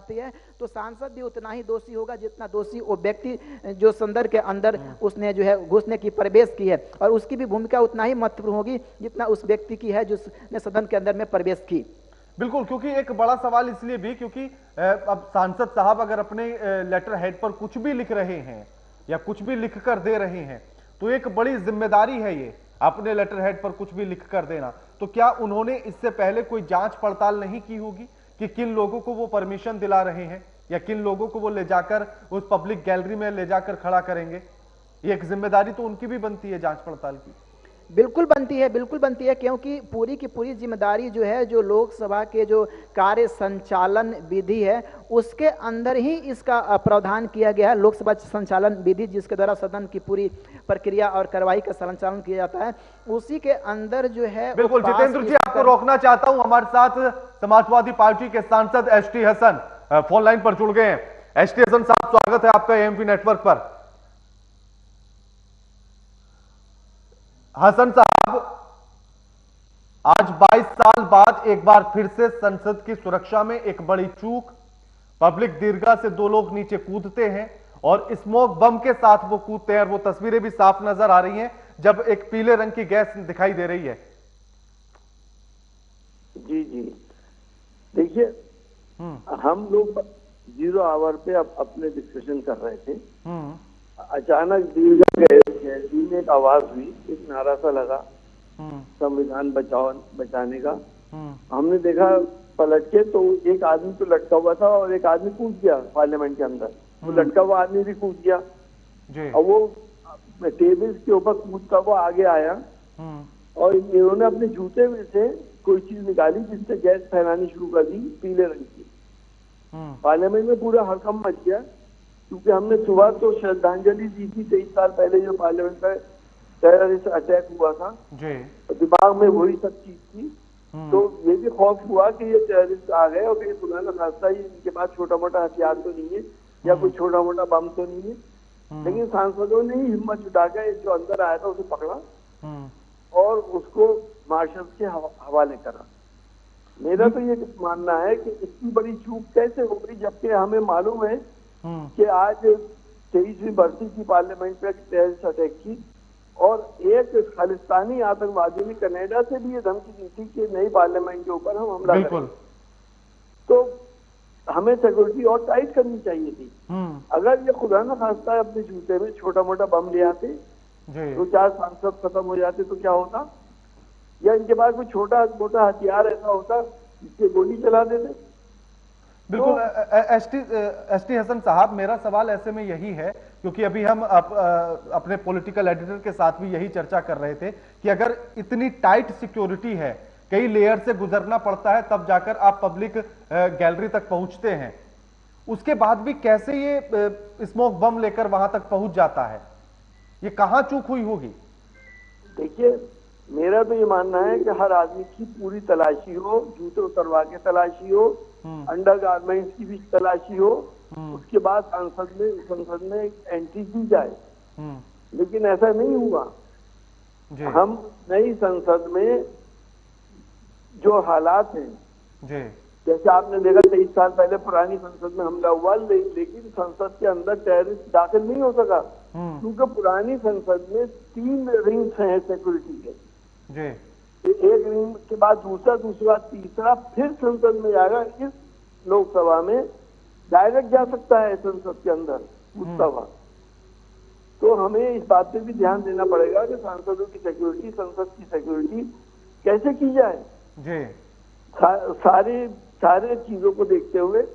जाती है तो सांसद भी उतना ही दोषी होगा जितना दोषी वो व्यक्ति जो सदन के अंदर उसने जो है घुसने की प्रवेश की है, और उसकी भी भूमिका उतना ही महत्वपूर्ण होगी जितना उस व्यक्ति की है जिसने सदन के अंदर में प्रवेश की। बिल्कुल, क्योंकि एक बड़ा सवाल इसलिए भी क्योंकि अब सांसद साहब अगर अपने लेटर हेड पर कुछ भी लिख रहे हैं या कुछ भी लिख कर दे रहे हैं तो एक बड़ी जिम्मेदारी है ये अपने लेटर हेड पर कुछ भी लिख कर देना। तो क्या उन्होंने इससे पहले कोई जांच पड़ताल नहीं की होगी कि किन लोगों को वो परमिशन दिला रहे हैं या किन लोगों को वो ले जाकर उस पब्लिक गैलरी में ले जाकर खड़ा करेंगे? ये एक जिम्मेदारी तो उनकी भी बनती है जांच पड़ताल की। बिल्कुल बनती है, क्योंकि पूरी की पूरी जिम्मेदारी जो है जो लोकसभा के जो कार्य संचालन विधि है उसके अंदर ही इसका प्रावधान किया गया है। लोकसभा संचालन विधि जिसके द्वारा सदन की पूरी प्रक्रिया और कार्रवाई का संचालन किया जाता है, उसी के अंदर जो है। बिल्कुल जितेंद्र जी, आपको रोकना चाहता हूं, हमारे साथ समाजवादी पार्टी के सांसद एसटी हसन फोन लाइन पर जुड़ गए हैं। एसटी हसन साहब, स्वागत है आपका एएमपी नेटवर्क पर। हसन साहब, आज 22 साल बाद एक बार फिर से संसद की सुरक्षा में एक बड़ी चूक, पब्लिक दीर्घा से दो लोग नीचे कूदते हैं और स्मोक बम के साथ वो कूदते हैं, और वो तस्वीरें भी साफ नजर आ रही हैं जब एक पीले रंग की गैस दिखाई दे रही है। जी जी, देखिए हम लोग 0 आवर पे अपने डिस्कशन कर रहे थे। अचानक दीर्घा गैलरी में एक आवाज हुई, एक नारा सा लगा संविधान बचाने का। हमने देखा पलट के तो एक आदमी तो लटका हुआ था और एक आदमी कूद गया पार्लियामेंट के अंदर। वो लटका हुआ आदमी भी कूद गया और वो टेबल के ऊपर कूद का वो आगे आया और इन्होंने अपने जूते में से कोई चीज निकाली जिससे गैस फैलानी शुरू कर दी पीले रंग की। पार्लियामेंट में पूरा हड़कंप मच गया, क्योंकि हमने सुबह तो श्रद्धांजलि दी थी 23 साल पहले जो पार्लियामेंट में टेररिस्ट अटैक हुआ था, तो दिमाग में वही सब चीज थी। तो ये भी खौफ हुआ कि ये टेररिस्ट आ गए और कहीं खुदा न खास्ता ही इनके पास छोटा मोटा हथियार तो नहीं है या कोई छोटा मोटा बम तो नहीं है। लेकिन सांसदों ने ही हिम्मत जुटाकर जो अंदर आया था उसे पकड़ा और उसको मार्शल के हवाले करा। मेरा तो ये मानना है कि इतनी बड़ी चूक कैसे हो गई, जबकि हमें मालूम है कि आज 23वीं बरसी की पार्लियामेंट पे टेररिस्ट अटैक की और एक खालिस्तानी आतंकवादी ने कनाडा से भी ये धमकी दी थी कि नई पार्लियामेंट के ऊपर हम हमला करेंगे। तो हमें सिक्योरिटी और टाइट करनी चाहिए थी। अगर ये खुदा न खास्ता अपने जूते में छोटा मोटा बम ले आते तो 4 सांसद खत्म हो जाते तो क्या होता, या इनके पास कोई छोटा मोटा हथियार ऐसा होता जिससे गोली चला देते। बिल्कुल एसटी हसन साहब, मेरा सवाल ऐसे में यही है, क्योंकि अभी हम अपने पॉलिटिकल एडिटर के साथ भी यही चर्चा कर रहे थे कि अगर इतनी टाइट सिक्योरिटी है, कई लेयर से गुजरना पड़ता है तब जाकर आप पब्लिक गैलरी तक पहुंचते हैं, उसके बाद भी कैसे ये स्मोक बम लेकर वहां तक पहुंच जाता है? ये कहां चूक हुई होगी? देखिए, मेरा तो ये मानना है कि हर आदमी की पूरी तलाशी हो, जूते उतरवा के तलाशी हो, अंडर गारमेंट्स की भी तलाशी हो, उसके बाद संसद में एंट्री की जाए। लेकिन ऐसा नहीं हुआ। हम नई संसद में जो हालात हैं, जैसे आपने देखा 23 साल पहले पुरानी संसद में हमला हुआ, लेकिन संसद के अंदर टेररिस्ट दाखिल नहीं हो सका, क्योंकि पुरानी संसद में 3 रिंग्स हैं सिक्योरिटी के। एक रिंग के बाद दूसरा तीसरा, फिर संसद में जाएगा। इस लोकसभा में डायरेक्ट जा सकता है संसद के अंदर लोकसभा। तो हमें इस बात पे भी ध्यान देना पड़ेगा कि सांसदों की सिक्योरिटी, संसद की सिक्योरिटी कैसे की जाए, सारे चीजों को देखते हुए,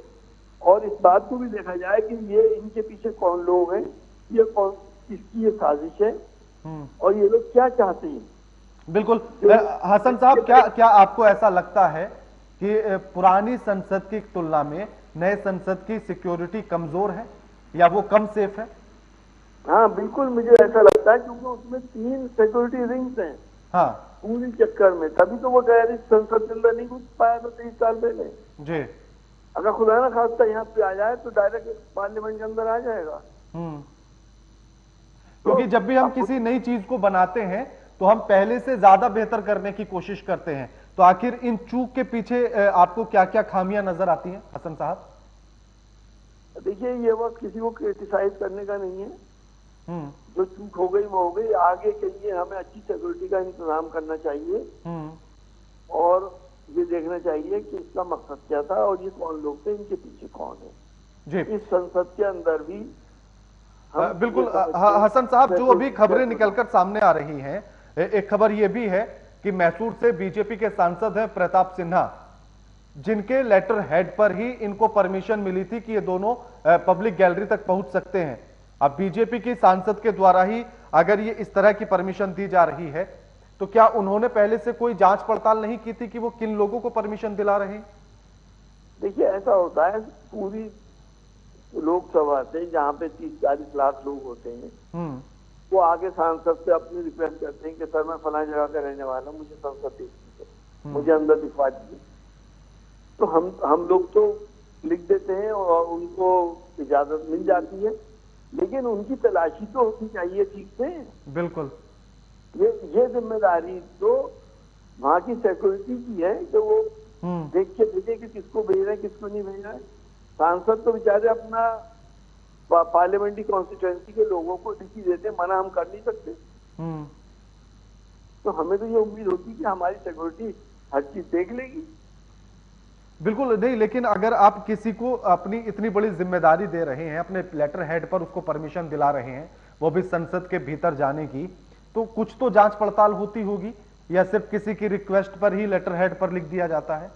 और इस बात को भी देखा जाए कि ये इनके पीछे कौन लोग हैं, ये कौन, किसकी ये साजिश है और ये लोग क्या चाहते हैं। बिल्कुल हसन साहब, क्या आपको ऐसा लगता है कि पुरानी संसद की तुलना में नए संसद की सिक्योरिटी कमजोर है या वो कम सेफ है? हाँ बिल्कुल, मुझे ऐसा लगता है, क्योंकि उसमें 3 सिक्योरिटी रिंग्स हैं। हाँ, पूरी चक्कर में, तभी तो वो टेररिस्ट संसद के अंदर नहीं घुस पाया था 23 साल पहले जी। अगर खुदा ना खास्ता यहाँ पे आ जाए तो डायरेक्ट पार्लियामेंट के अंदर आ जाएगा। क्योंकि जब भी हम किसी नई चीज को बनाते हैं तो हम पहले से ज्यादा बेहतर करने की कोशिश करते हैं, तो आखिर इन चूक के पीछे आपको क्या क्या खामियां नजर आती हैं हसन साहब? देखिए ये वक्त किसी को क्रिटिसाइज करने का नहीं है, हम्म जो चूक हो गई वो हो गई। आगे के लिए हमें अच्छी सिक्योरिटी का इंतजाम करना चाहिए और ये देखना चाहिए कि इसका मकसद क्या था और ये कौन लोग थे, इनके पीछे कौन है। जी इस संसद के अंदर भी बिल्कुल हसन साहब, जो अभी खबरें निकलकर सामने आ रही हैं, एक खबर यह भी है कि मैसूर से बीजेपी के सांसद हैं प्रताप सिन्हा, जिनके लेटर हेड पर ही इनको परमिशन मिली थी कि ये दोनों पब्लिक गैलरी तक पहुंच सकते हैं। अब बीजेपी की सांसद के द्वारा ही अगर ये इस तरह की परमिशन दी जा रही है, तो क्या उन्होंने पहले से कोई जांच पड़ताल नहीं की थी कि वो किन लोगों को परमिशन दिला रहे हैं? देखिए ऐसा होता है, पूरी लोकसभा से जहाँ पे 30-40 लाख लोग होते हैं, वो आगे सांसद से अपनी रिक्वेस्ट करते हैं कि सर मैं फला जगह का रहने वाला हूँ, मुझे संसद देखनी है, मुझे अंदर दिखवा दीजिए। तो हम लोग तो लिख देते हैं और उनको इजाजत मिल जाती है, लेकिन उनकी तलाशी तो होनी चाहिए ठीक से। बिल्कुल, ये जिम्मेदारी तो वहाँ की सिक्योरिटी की है कि वो देख के भेजे कि किसको भेज रहे हैं किसको नहीं भेज रहे हैं। सांसद तो बेचारे अपना पार्लियामेंट्री कॉन्स्टिट्यूएंसी के लोगों को टिकी देते, मना हम कर नहीं सकते। तो हमें तो ये उम्मीद होती कि हमारी सिक्योरिटी हर चीज देख लेगी। बिल्कुल नहीं, लेकिन अगर आप किसी को अपनी इतनी बड़ी जिम्मेदारी दे रहे हैं, अपने लेटर हेड पर उसको परमिशन दिला रहे हैं, वो भी संसद के भीतर जाने की, तो कुछ तो जांच पड़ताल होती होगी, या सिर्फ किसी की रिक्वेस्ट पर ही लेटर हेड पर लिख दिया जाता है?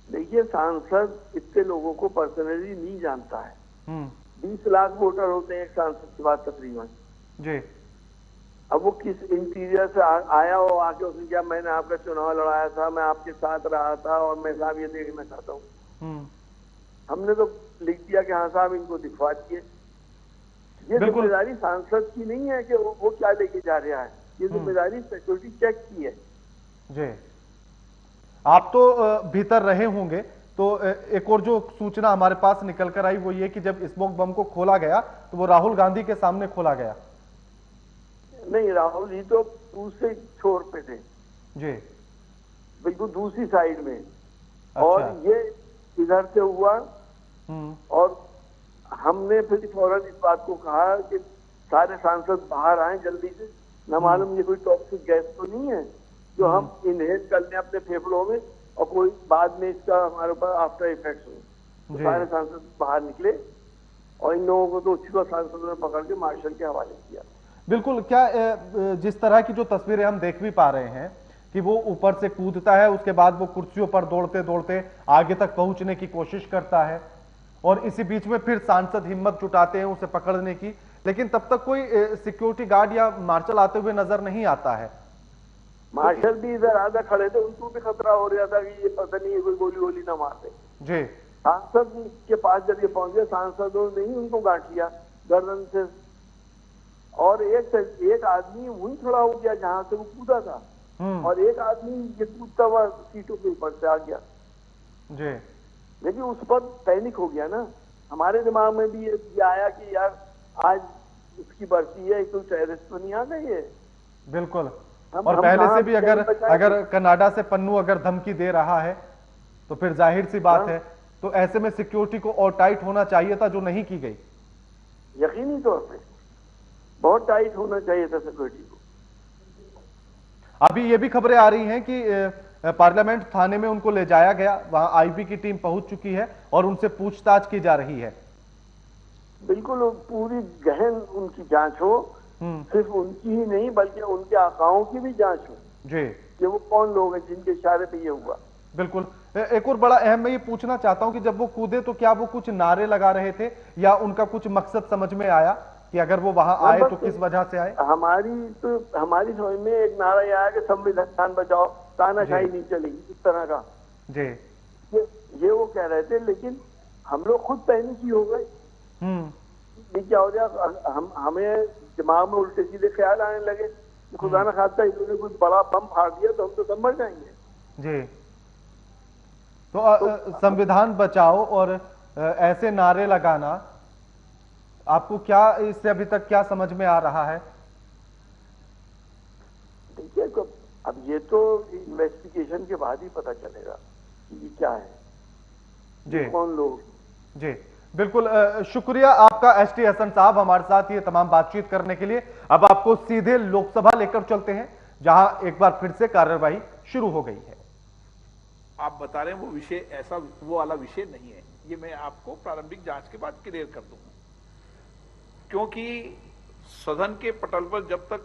देखिए सांसद इतने लोगों को पर्सनली नहीं जानता है। 20 लाख वोटर होते हैं एक सांसद के बाद तकरीबन जी। अब वो किस इंटीरियर से आया हो, आके उसने क्या मैंने आपका चुनाव लड़ाया था, मैं आपके साथ रहा था और मैं साहब ये देखना चाहता हूँ, हमने तो लिख दिया कि हाँ साहब इनको दिखवा दिए। ये जिम्मेदारी सांसद की नहीं है कि वो क्या लेके जा रहा है, ये जिम्मेदारी सिक्योरिटी चेक की है। जी, आप तो भीतर रहे होंगे, तो एक और जो सूचना हमारे पास निकल कर आई वो ये कि जब स्मोक बम को खोला गया तो वो राहुल गांधी के सामने खोला गया। नहीं, राहुल जी तो दूसरे छोर पे थे जी, बिल्कुल दूसरी साइड में। अच्छा। और ये इधर से हुआ और हमने फिर फौरन इस बात को कहा कि सारे सांसद बाहर आए जल्दी से, न मालूम ये कोई टॉक्सिक गैस तो नहीं है जो हम इनहेल कर लें अपने फेफड़ों में और कोई बाद में इसका हमारे ऊपर आफ्टर इफेक्ट्स हो। तो सारे सांसद बाहर निकले और इन लोगों को तो उच्च सांसदों ने पकड़ के मार्शल के हवाले किया। बिल्कुल, क्या जिस तरह की जो तस्वीरें हम देख भी पा रहे हैं कि वो ऊपर से कूदता है, उसके बाद वो कुर्सियों पर दौड़ते दौड़ते आगे तक पहुंचने की कोशिश करता है और इसी बीच में फिर सांसद हिम्मत जुटाते हैं उसे पकड़ने की, लेकिन तब तक कोई सिक्योरिटी गार्ड या मार्शल आते हुए नजर नहीं आता है। मार्शल भी इधर आधा खड़े थे, उनको भी खतरा हो रहा था कि ये पता नहीं है कोई गोली वोली ना मार दे। जी। सांसद के पास जब ये पहुंचे, सांसदों ने ही उनको गांठ लिया गर्दन से और एक आदमी वहीं खड़ा हो गया जहां से वो कूदा था और एक आदमी ये कूदता हुआ सीटों के ऊपर से आ गया। जी। लेकिन उस पर पैनिक हो गया ना, हमारे दिमाग में भी ये आया कि यार आज उसकी बरसी है, कोई टेररिस्ट तो नहीं आ गई है। बिल्कुल, और पहले से भी अगर कनाडा से पन्नू अगर धमकी दे रहा है तो फिर जाहिर सी बात है, तो ऐसे में सिक्योरिटी को और टाइट होना चाहिए था, जो नहीं की गई। यकीनी तौर पे बहुत टाइट होना चाहिए था सिक्योरिटी को। अभी ये भी खबरें आ रही हैं कि पार्लियामेंट थाने में उनको ले जाया गया, वहां आईबी की टीम पहुंच चुकी है और उनसे पूछताछ की जा रही है। बिल्कुल, पूरी गहन उनकी जांच हो, सिर्फ उनकी ही नहीं बल्कि उनके आकाओं की भी जांच हो जी, कि वो कौन लोग हैं जिनके इशारे पे ये हुआ। बिल्कुल। एक और बड़ा अहम मैं ये पूछना चाहता हूं कि जब वो कूदे तो क्या वो कुछ नारे लगा रहे थे या उनका कुछ मकसद समझ में आया कि अगर वो वहां आए तो किस वजह से आए? हमारी समझ में एक नारा यह आया कि संविधान बचाओ, तानाशाही नहीं चलेगी, इस तरह का जी। ये वो कह रहे थे, लेकिन हम लोग खुद पैनिक ही हो गए। ये क्या हो गया, हमें दिमाग में उल्टे सीधे ख्याल आने लगे, खुदा न खास्ता इन्होंने कुछ बड़ा बम फाड़ दिया तो हम तो सब मर जाएंगे। जी। तो संविधान बचाओ और ऐसे नारे लगाना, आपको क्या इससे अभी तक क्या समझ में आ रहा है? देखिए अब ये तो इन्वेस्टिगेशन के बाद ही पता चलेगा कि ये क्या है, जी, कौन लोग। जी बिल्कुल, शुक्रिया आपका एसटी हसन साहब हमारे साथ ये तमाम बातचीत करने के लिए। अब आपको सीधे लोकसभा लेकर चलते हैं, जहां एक बार फिर से कार्यवाही शुरू हो गई है। आप बता रहे हैं वो विषय ऐसा वो वाला विषय नहीं है, ये मैं आपको प्रारंभिक जांच के बाद क्लियर कर दूंगा, क्योंकि सदन के पटल पर जब तक